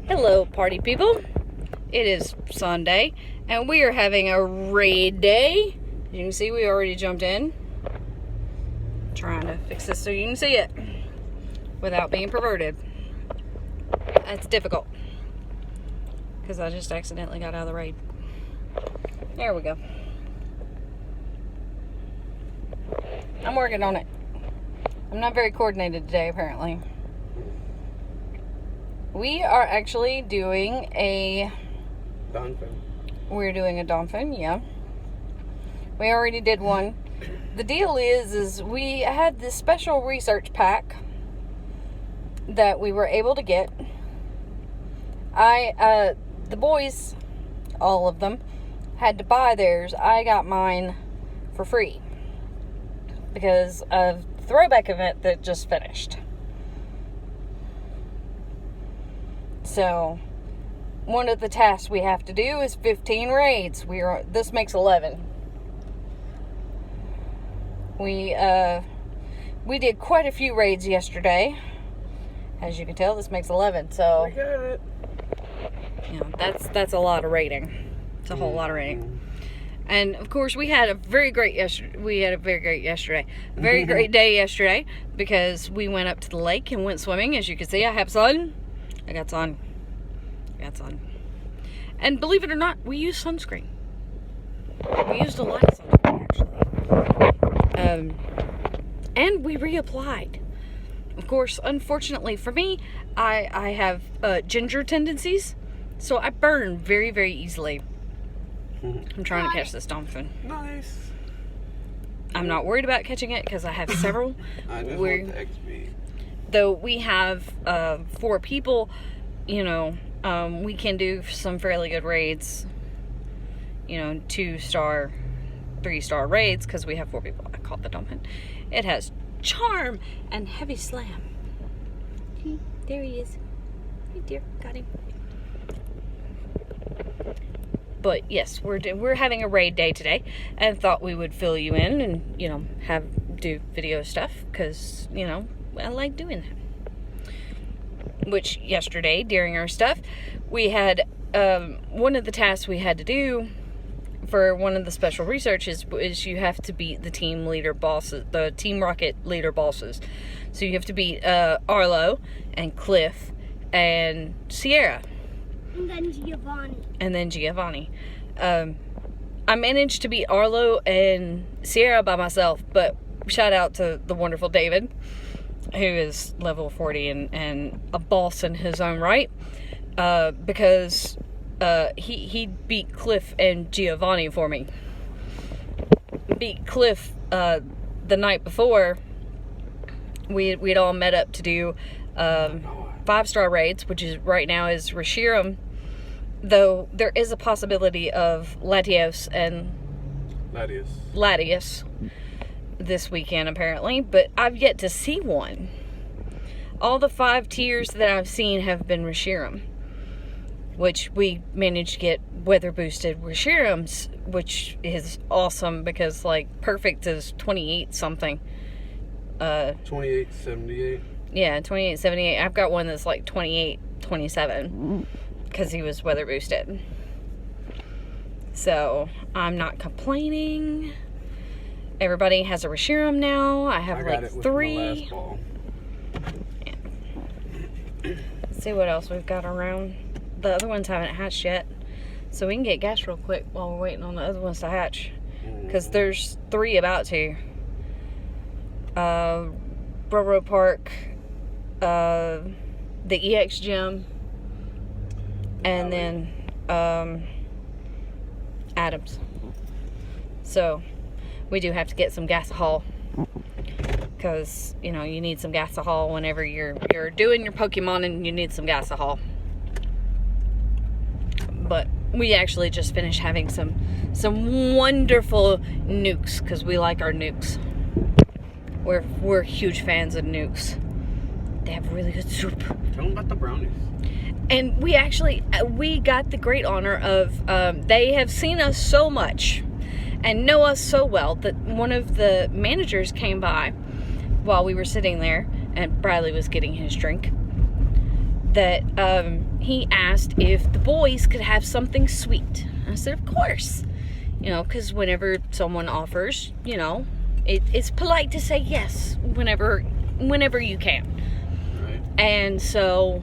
Hello, party people. It is Sunday, and we are having a raid day. As you can see, we already jumped in. Trying to fix this so you can see it without being perverted. That's difficult, because I just accidentally got out of the raid. There we go. I'm working on it. I'm not very coordinated today, apparently. We are actually doing a dolphin. We're doing a dolphin, yeah. We already did one. The deal is we had this special research pack that we were able to get. The boys, all of them, had to buy theirs. I got mine for free because of the throwback event that just finished. So, one of the tasks we have to do is 15 raids. This makes 11. We did quite a few raids yesterday. As you can tell, this makes 11. So, I got it. You know, that's a lot of raiding. It's a whole lot of raiding. And of course, we had a very great yesterday. A very great day yesterday because we went up to the lake and went swimming. As you can see, I have sun. I got sun. And believe it or not, we used sunscreen. We used a lot of sunscreen, actually. And we reapplied. Of course, unfortunately for me, I have ginger tendencies, so I burn very, very easily. I'm trying to catch this dolphin. Nice. I'm not worried about catching it because I have several. I just want the XP. Though we have 4 people, you know, we can do some fairly good raids. You know, 2-star, 3-star raids because we have 4 people. I caught the dolphin. It has charm and heavy slam. There he is. Hey dear, got him. But yes, we're having a raid day today, and thought we would fill you in and, you know, do video stuff because, you know, I like doing that. Which yesterday during our stuff, we had one of the tasks we had to do for one of the special researches is you have to beat the team leader bosses, the Team Rocket leader bosses. So you have to beat Arlo and Cliff and Sierra. And then Giovanni. I managed to beat Arlo and Sierra by myself, but shout out to the wonderful David, who is level 40 and a boss in his own right, because he beat Cliff and Giovanni for me. Beat Cliff the night before. We'd all met up to do 5-star raids, which is right now is Reshiram, though there is a possibility of Latios and Latius this weekend apparently, but I've yet to see one. All the 5 tiers that I've seen have been Reshiram, which we managed to get weather boosted Reshirams, which is awesome because like perfect is 28 something. 2878. Yeah, 2878. I've got one that's like 2827 because he was weather boosted. So I'm not complaining. Everybody has a Reshiram now. I have like 3. Yeah. Let's see what else we've got around. The other ones haven't hatched yet, so we can get gas real quick while we're waiting on the other ones to hatch, because there's 3 about to. Railroad Park, the EX Gym, and then Adams. So we do have to get some gasohol, because you know you need some gasohol whenever you're doing your Pokemon and you need some gasohol. But we actually just finished having some wonderful nukes because we like our nukes. We're huge fans of nukes. They have really good soup. Tell them about the brownies. And we got the great honor of they have seen us so much and know us so well that one of the managers came by while we were sitting there and Bradley was getting his drink, that he asked if the boys could have something sweet. I said, of course. You know, because whenever someone offers, you know, it's polite to say yes whenever you can. Right. And so,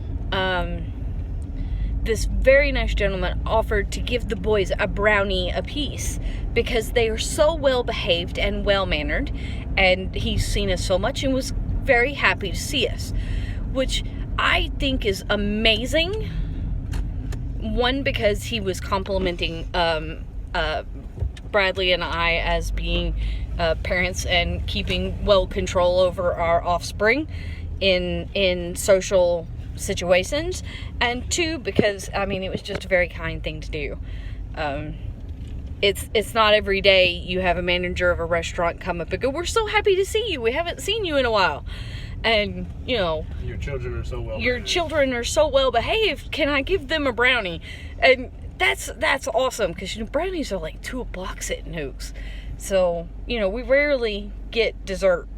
this very nice gentleman offered to give the boys a brownie apiece because they are so well behaved and well mannered, and he's seen us so much and was very happy to see us, which I think is amazing. One, because he was complimenting Bradley and I as being parents and keeping well control over our offspring in social situations, and two, because I mean, it was just a very kind thing to do. It's not every day you have a manager of a restaurant come up and go, we're so happy to see you, we haven't seen you in a while, and you know, your children are so well behaved, can I give them a brownie? And that's awesome, because you know, brownies are like $2 at Nukes. So you know, we rarely get dessert.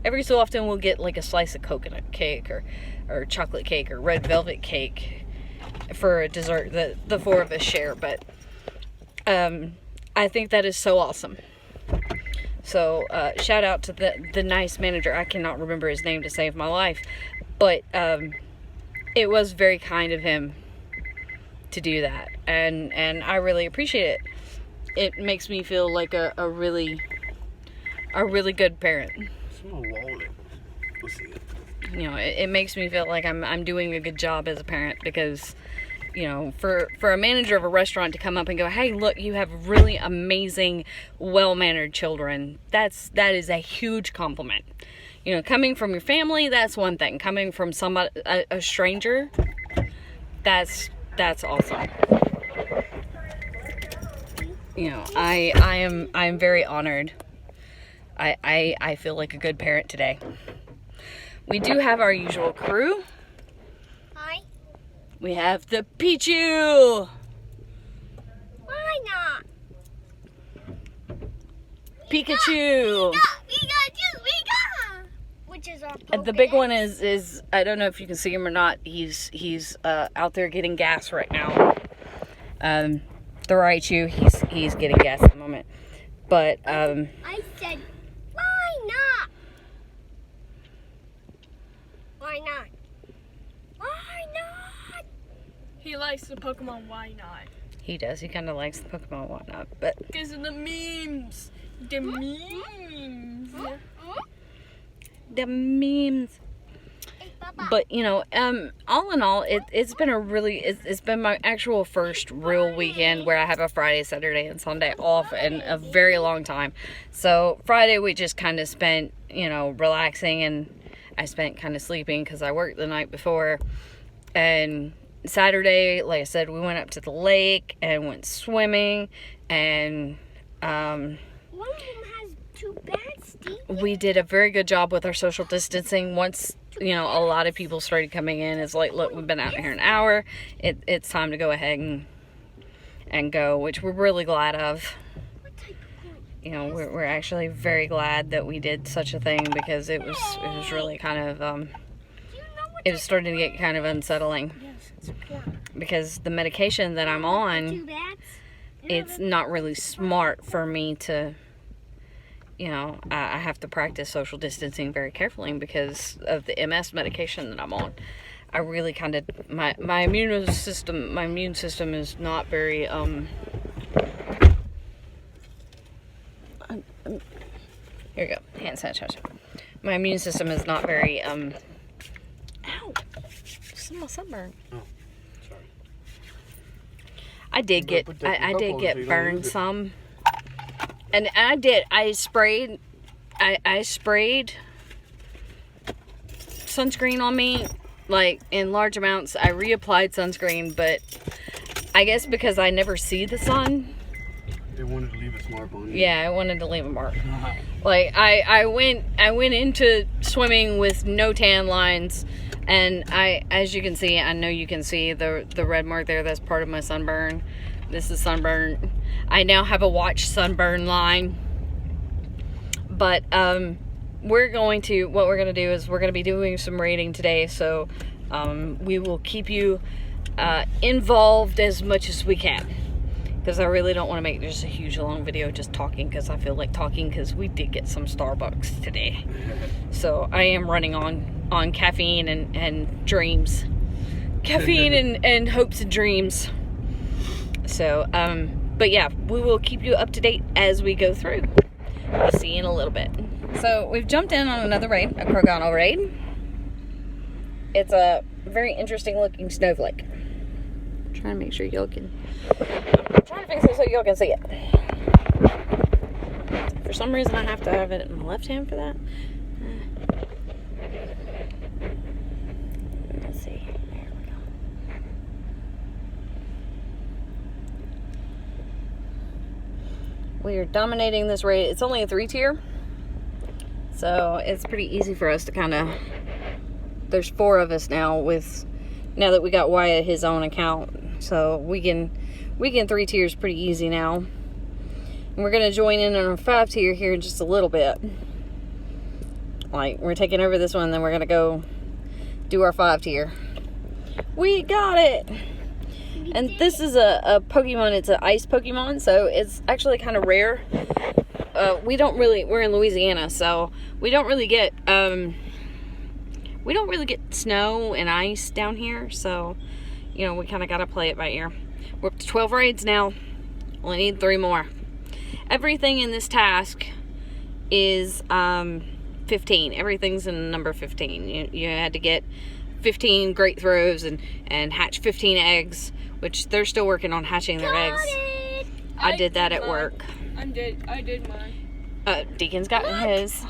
Every so often we'll get like a slice of coconut cake or chocolate cake or red velvet cake for a dessert that the four of us share. But I think that is so awesome. So shout out to the nice manager. I cannot remember his name to save my life, but it was very kind of him to do that, and I really appreciate it. It makes me feel like a really good parent. Small wallet. Let's see it. You know, it makes me feel like I'm doing a good job as a parent, because you know, for a manager of a restaurant to come up and go, hey, look, you have really amazing, well-mannered children, that is a huge compliment. You know, coming from your family, that's one thing. Coming from somebody, a stranger, that's awesome. You know, I am very honored. I feel like a good parent today. We do have our usual crew. Hi. We have the Pichu. Why not? Pikachu. Pikachu. Which is our And the big one is I don't know if you can see him or not. He's out there getting gas right now. The Raichu, he's getting gas at the moment. But I said, why not? Why not? Why not? He likes the Pokemon, why not? he does. He kind of likes the Pokemon and whatnot. But Because of the memes. The memes. the memes. But you know, all in all, it's been it's been my actual first real weekend where I have a Friday, Saturday, and Sunday off in a very long time. So Friday we just kind of spent, you know, relaxing, and I spent kind of sleeping because I worked the night before. And Saturday, like I said, we went up to the lake and went swimming, and One of them has two beds, Steve. we did a very good job with our social distancing. Once, you know, a lot of people started coming in, it's like, look, we've been out here an hour. It's time to go ahead and go, which we're really glad of. You know, we're actually very glad that we did such a thing, because it was really kind of it was starting to get kind of unsettling, because the medication that I'm on, it's not really smart for me to, you know, I have to practice social distancing very carefully because of the MS medication that I'm on. I really kind of, my immune system is not very, here we go, hand sanitizer. My immune system is not very, ow, this is my sunburn. Oh, sorry. I did get burned some. And I sprayed sunscreen on me, like, in large amounts. I reapplied sunscreen, but I guess because I never see the sun. They wanted to leave its mark on you. Yeah, I wanted to leave a mark. Like, I went into swimming with no tan lines, and as you can see, I know you can see the red mark there. That's part of my sunburn. This is sunburn. I now have a watch sunburn line. But what we're gonna do is we're gonna be doing some raiding today. So We will keep you involved as much as we can, because I really don't want to make just a huge long video just talking, because I feel like talking, because we did get some Starbucks today. So I am running on caffeine and dreams. Caffeine and hopes and dreams. So, but yeah, we will keep you up to date as we go through. We'll see you in a little bit. So we've jumped in on another raid, a Crogonal raid. It's a very interesting looking snowflake. I'm trying to make sure y'all can... I'm trying to fix it so y'all can see it. For some reason I have to have it in my left hand for that. Let's see. There we go. We are dominating this raid. It's only a 3-tier. So it's pretty easy for us to kind of... There's 4 of us now now that we got Wyatt his own account. So we can 3 tiers pretty easy now. And we're going to join in on a 5-tier here in just a little bit. Like, we're taking over this one, then we're going to go do our 5-tier. We got it! And this is a Pokemon, it's an ice Pokemon, so it's actually kind of rare. We're in Louisiana, so we don't really get snow and ice down here, so, you know, we kind of got to play it by ear. We're up to 12 raids now. Only need 3 more. Everything in this task is 15. Everything's in number 15. You had to get 15 great throws and hatch 15 eggs, which they're still working on hatching their eggs. I did that at work. I did mine. Deacon's got his.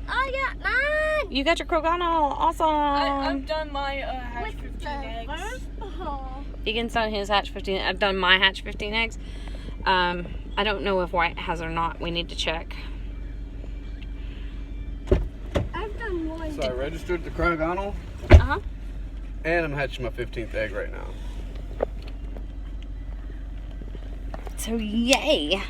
I got mine. You got your Crogonal. Awesome. I've done my hatch 15 eggs. Deacon's done his hatch 15. I've done my hatch 15 eggs. I don't know if White has or not. We need to check. I've done one. So I registered the Crogonal. Uh-huh. And I'm hatching my 15th egg right now. So, yay.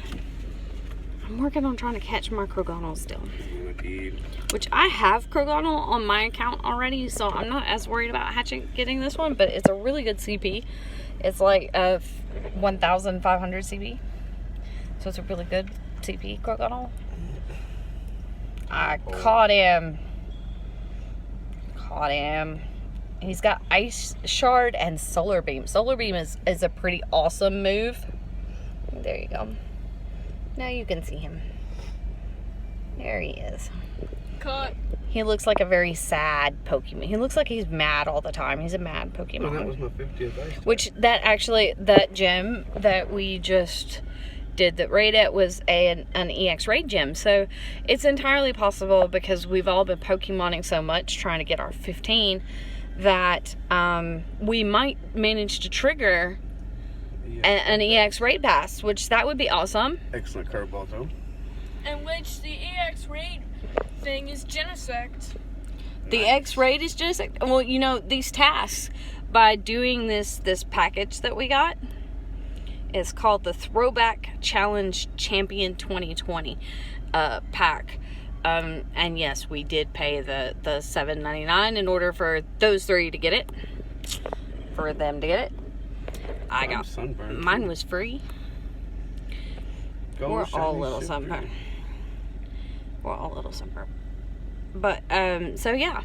I'm working on trying to catch my Crogonal still. Indeed. Which I have Crogonal on my account already, so I'm not as worried about getting this one, but it's a really good CP. It's like 1,500 CP. So it's a really good CP Crogonal. I caught him. He's got Ice Shard and Solar Beam. Solar Beam is a pretty awesome move. There you go. Now you can see him. There he is. Cut. He looks like a very sad Pokemon. He looks like he's mad all the time. He's a mad Pokemon. Oh, that was my 50th ice. Which, that gem that we just did that raid at was an EX raid gem. So it's entirely possible, because we've all been Pokemoning so much trying to get our 15, that we might manage to trigger an EX raid pass, which that would be awesome. Excellent curveball though. In which the EX raid thing is Genesect. The X raid is just, well, you know, these tasks, by doing this package that we got, is called the Throwback Challenge Champion 2020 pack. And yes, we did pay the $7.99 in order for those 3 to get it. For them to get it. I got sunburned. Mine was free. We're all a little sunburned. We're all a little sunburned. But so yeah,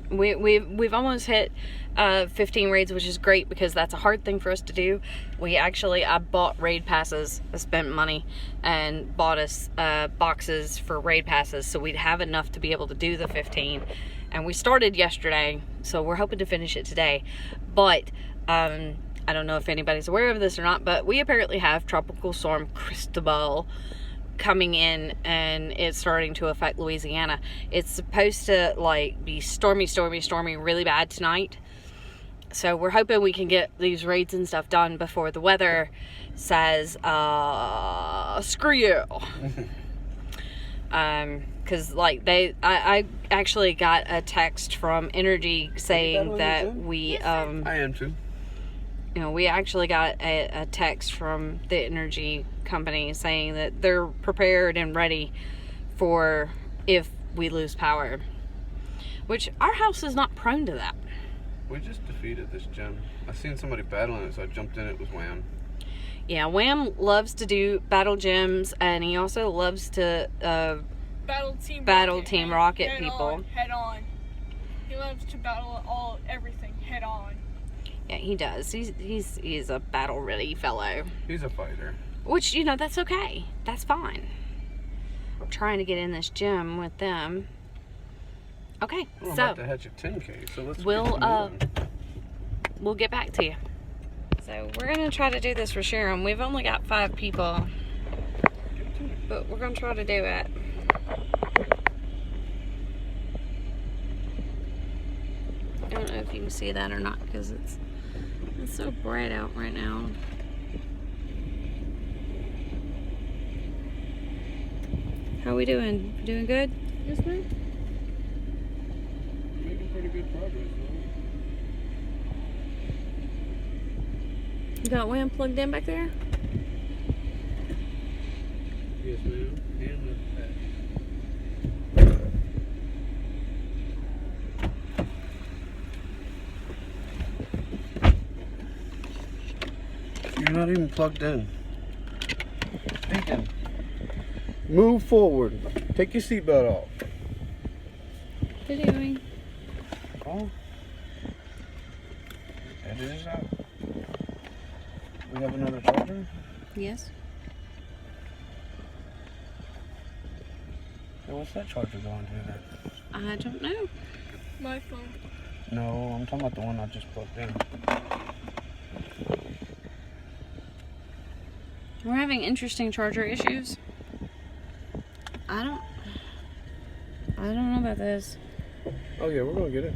we've almost hit 15 raids, which is great, because that's a hard thing for us to do. I bought raid passes. I spent money and bought us boxes for raid passes, so we'd have enough to be able to do the 15. And we started yesterday, so we're hoping to finish it today. But I don't know if anybody's aware of this or not, but we apparently have Tropical Storm Cristobal coming in, and it's starting to affect Louisiana. It's supposed to like be stormy really bad tonight. So we're hoping we can get these raids and stuff done before the weather says screw you. Because like I actually got a text from Energy saying that we I am too. You know, we actually got a text from the energy company saying that they're prepared and ready for if we lose power. which our house is not prone to that. We just defeated this gym. I seen somebody battling it, so I jumped in it with Wham. Yeah, Wham loves to do battle gyms, and he also loves to battle team rocket head people. On, head on. He loves to battle everything head on. Yeah, he does. He's a battle ready fellow. He's a fighter. Which, you know, that's okay. That's fine. I'm trying to get in this gym with them. Okay, I'm so about to hatch a 10K, so let's we'll get back to you. So we're gonna try to do this for Sharon. We've only got 5 people, but we're gonna try to do it. I don't know if you can see that or not because it's so bright out right now. How we doing? Doing good? Yes, ma'am. Making pretty good progress, You got Wham plugged in back there? Yes, ma'am. And the You're not even plugged in. Deacon, move forward. Take your seatbelt off. What are you doing? Oh. That is out. We have another charger? Yes. Hey, what's that charger going to then? I don't know. My phone. No, I'm talking about the one I just plugged in. We're having interesting charger issues. I don't know about this. Oh yeah, we're gonna get it.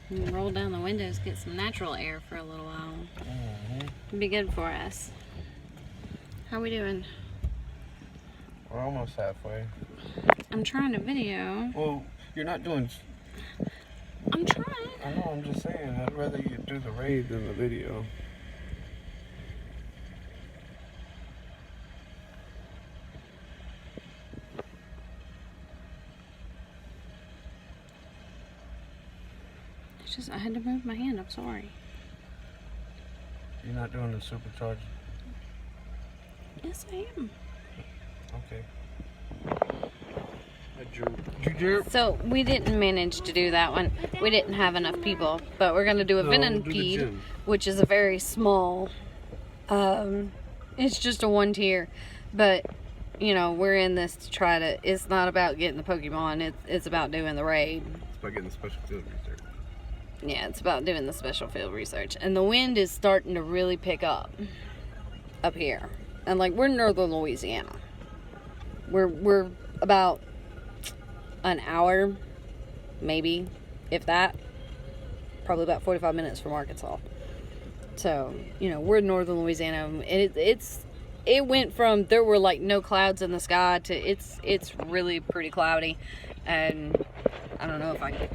We can roll down the windows, get some natural air for a little while. It'd be good for us. How we doing? We're almost halfway. I'm trying to video. Well, you're not doing. I'm trying. I know. I'm just saying. I'd rather you do the raid than the video. It's just I had to move my hand. I'm sorry. You're not doing the supercharged. Yes, I am. Okay. So we didn't manage to do that one. We didn't have enough people, but we're gonna do a Venipede, which is a very small. It's just a 1 tier, but you know we're in this to try to. It's not about getting the Pokemon. It's about doing the raid. It's about getting the special field research. Yeah, it's about doing the special field research, and the wind is starting to really pick up here, and like we're in northern Louisiana. We're about an hour, maybe, if that. Probably about 45 minutes from Arkansas. So, you know, we're in northern Louisiana. And it went from there were like no clouds in the sky to it's really pretty cloudy, and I don't know if I can.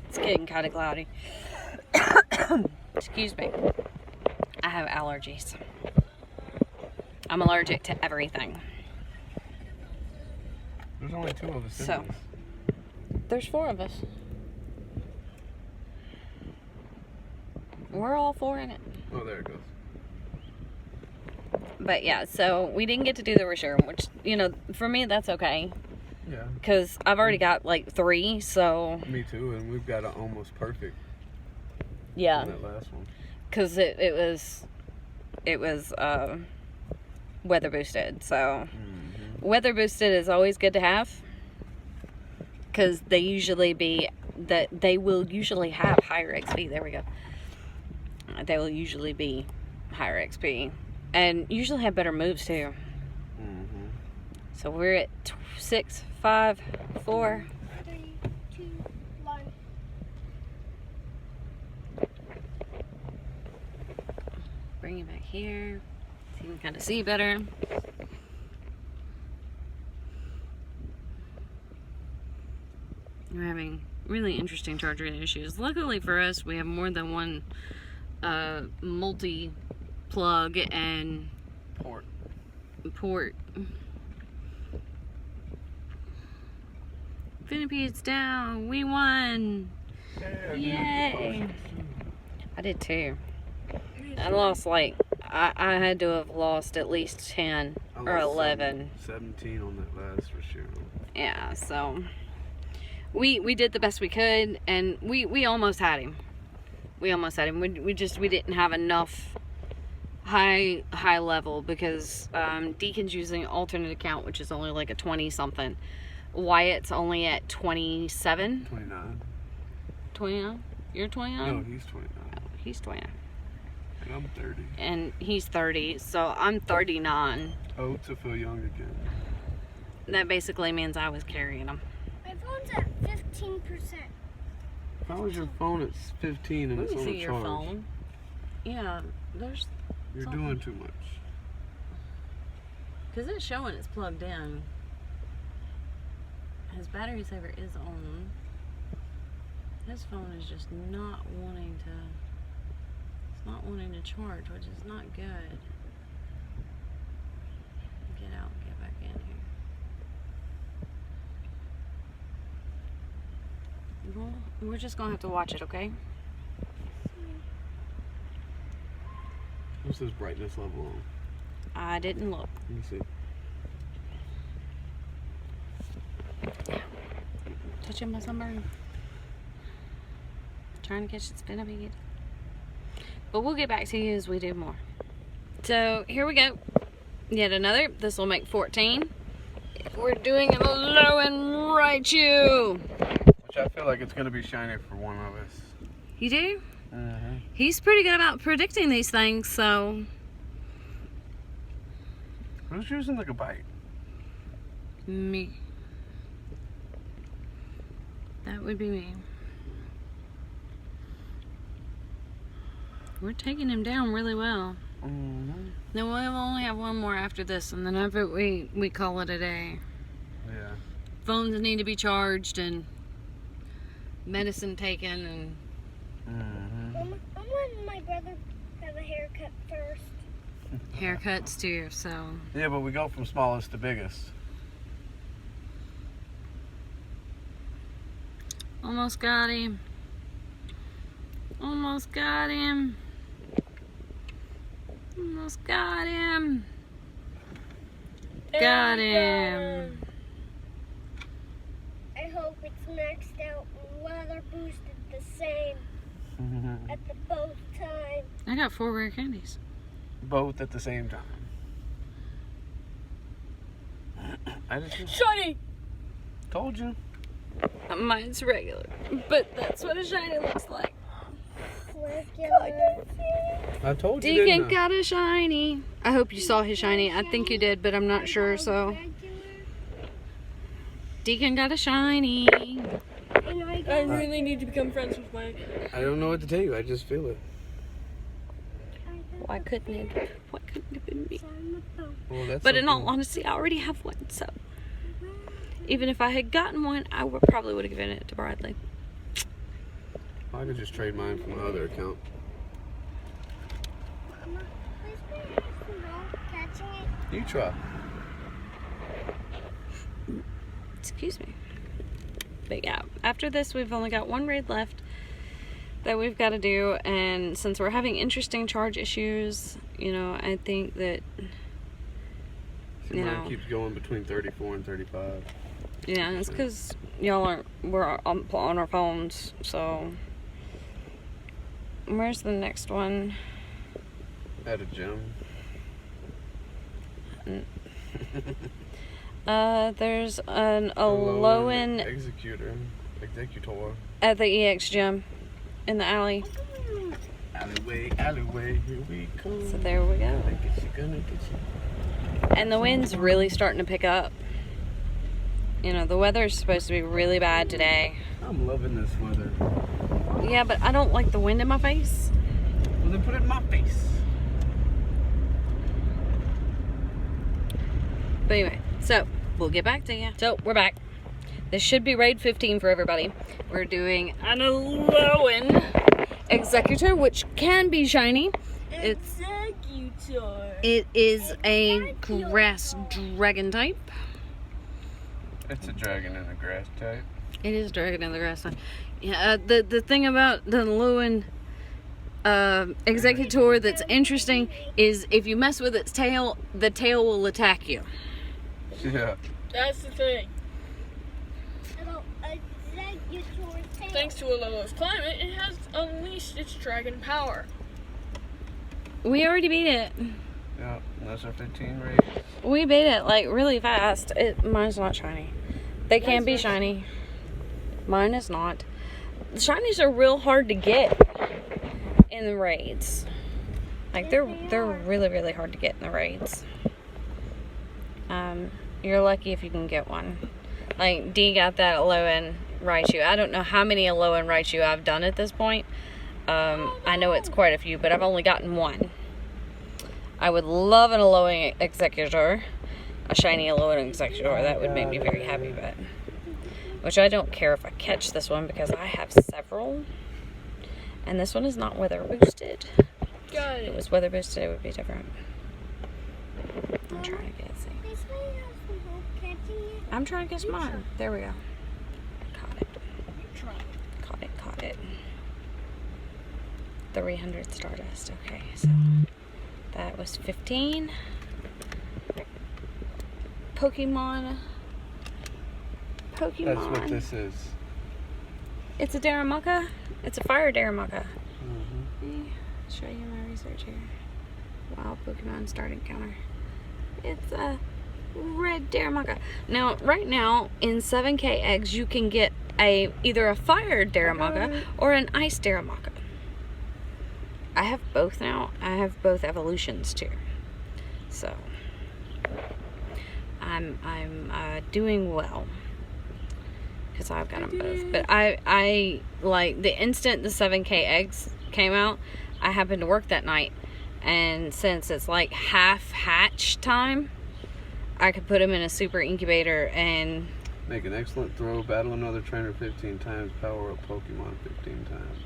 It's getting kind of cloudy. Excuse me. I have allergies. I'm allergic to everything. There's only 2 of us in So, this. there's 4 of us. We're all 4 in it. Oh, there it goes. But yeah, so we didn't get to do the reassurance, which, you know, for me, that's okay. Yeah. Because I've already got like 3, so. Me too, and we've got an almost perfect. Yeah. On that last one. Because it was weather boosted, so. Weather boosted is always good to have. Because they will usually have higher XP. There we go. They will usually be higher XP. And usually have better moves too. So we're at 6, 5, 4. 3, 2, 1. Bring it back here. See You can kind of see better. We're having really interesting charger issues. Luckily for us, we have more than one multi-plug and port. Finipede's down. We won. Yay. I did too. I lost like, I had to have lost at least 10 or 11. 17 on that last for sure. Yeah, so we did the best we could, and we almost had him. We almost had him. We didn't have enough high level because Deacon's using an alternate account, which is only like a 20 something. Wyatt's only at 27. 29. 29? You're 29? No, he's 29. Oh, he's 29. And I'm 30. And he's 30, so I'm 39. Oh, to feel young again. That basically means I was carrying him. My phone's at 15%. How is your phone at 15 and Let it's me on see a your charge? phone. Yeah, there's You're something. doing too much. Because it's showing it's plugged in. His battery saver is on. His phone is just not wanting to. It's not wanting to charge, which is not good. Get out and get back in here. Well, we're just gonna have to watch it, okay? What's this brightness level on? I didn't look. Let me see. Touching my sunburn. Trying to catch its Finipedes. But we'll get back to you as we do more. So here we go. Yet another. This will make 14. We're doing a low and right you. Which I feel like it's going to be shiny for one of us. You do? Mm-hmm. He's pretty good about predicting these things, so. Who's using like a bite? Me. That would be me. We're taking him down really well. Mm-hmm. Then we'll only have one more after this, and then after we call it a day. Yeah. Phones need to be charged and medicine taken and. Mm-hmm. I'm letting my brother have a haircut first. Haircuts too, so. Yeah, but we go from smallest to biggest. Almost got him. Almost got him. Almost got him. Got him. I hope it's maxed out and weather boosted the same at the both times. I got 4 rare candies. Both at the same time. I just Shiny! told you. Mine's regular, but that's what a shiny looks like. Regular. I told you. Deacon didn't I? got a shiny. I hope you saw his shiny. I think you did, but I'm not sure, so. Regular. Deacon got a shiny. And I I got really need to become friends with Mike. I don't know what to tell you. I just feel it. Why couldn't it? Why couldn't it have been me? on the phone. Well, that's But in all something. honesty, I already have one, so. Even if I had gotten one, I probably would have given it to Bradley. I could just trade mine from my other account. Mama, please be nice and no catching it. You try. Excuse me. But yeah, after this, we've only got 1 raid left that we've got to do. And since we're having interesting charge issues, you know, I think that, See, You mine know. keeps going between 34 and 35. yeah, it's because we're on our phones, so. Where's the next one? At a gym. There's a Lowen Executor. at the EX gym in the alley. Alleyway, here we come. So there we go. Gonna get you, gonna get you. And the wind's really starting to pick up. You know, the weather's supposed to be really bad today. I'm loving this weather. Yeah, but I don't like the wind in my face. Well, then put it in my face. But anyway, so we'll get back to you. So we're back. This should be raid 15 for everybody. We're doing an Alolan Executor, which can be shiny. It is a grass dragon type. It's a dragon in the grass type. It is a dragon in the grass type. Yeah, the thing about the Alolan Executor that's interesting is if you mess with its tail, the tail will attack you. Yeah. That's the thing. Thanks to Alola's climate, it has unleashed its dragon power. We already beat it. Yeah, those are 15 raids. We beat it like really fast. Mine's not shiny. They can be shiny. Mine is not. The shinies are real hard to get in the raids. Like they're really, really hard to get in the raids. You're lucky if you can get one. Like D got that Alolan Raichu. I don't know how many Alolan Raichu I've done at this point. I know it's quite a few, but I've only gotten one. I would love an Alolan Executor, a shiny Alolan Executor. That would make me very happy, but which I don't care if I catch this one because I have several, and this one is not weather boosted. Got If it. it was weather boosted, it would be different. I'm trying to get it. I'm trying to get mine. There we go. Caught it. Caught it. 300 Stardust. Okay, so that was 15. Pokemon. That's what this is. It's a Darumaka. It's a fire Darumaka. Mm-hmm. Let me show you my research here. Wild Pokemon starting counter. It's a red Darumaka. Now, right now, in 7K eggs, you can get either a fire Darumaka or an ice Darumaka. I have both now. I have both evolutions too. So, I'm doing well. Because I've got them both. But I like, the instant the 7K eggs came out, I happened to work that night. And since it's like half hatch time, I could put them in a super incubator and Make an excellent throw, battle another trainer 15 times, power up Pokemon 15 times.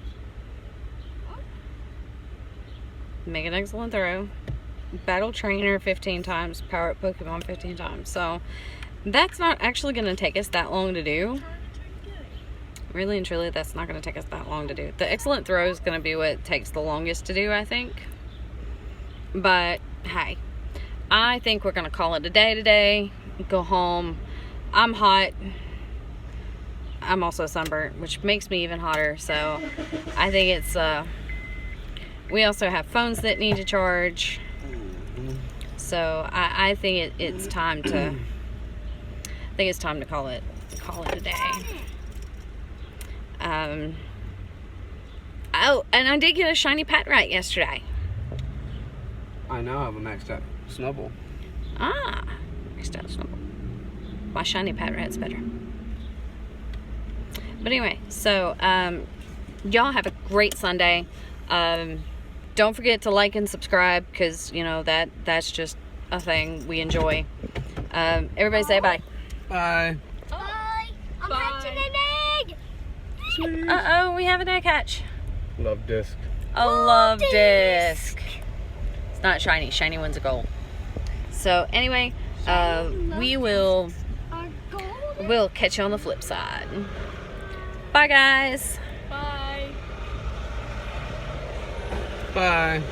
make an excellent throw, battle trainer 15 times, power up Pokemon 15 times. So that's not actually going to take us that long to do. Really and truly, that's not going to take us that long to do. The excellent throw is going to be what takes the longest to do, I think. But hey, I think we're going to call it a day today. Go home. I'm hot. I'm also sunburnt, which makes me even hotter. So I think it's we also have phones that need to charge. So I think it's time to call it a day. Oh, and I did get a shiny Patrat yesterday. I now have a maxed out Snubble. Ah, maxed out Snubble. My shiny Patrat's better. But anyway, so y'all have a great Sunday. Don't forget to like and subscribe, because you know that's just a thing we enjoy. Everybody say bye. Bye. Bye. I'm Bye. hatching an egg. Uh-oh, we have an egg hatch. Love disc. A love disc. It's not shiny. Shiny one's a gold. So anyway, we'll catch you on the flip side. Bye, guys. Bye. Bye.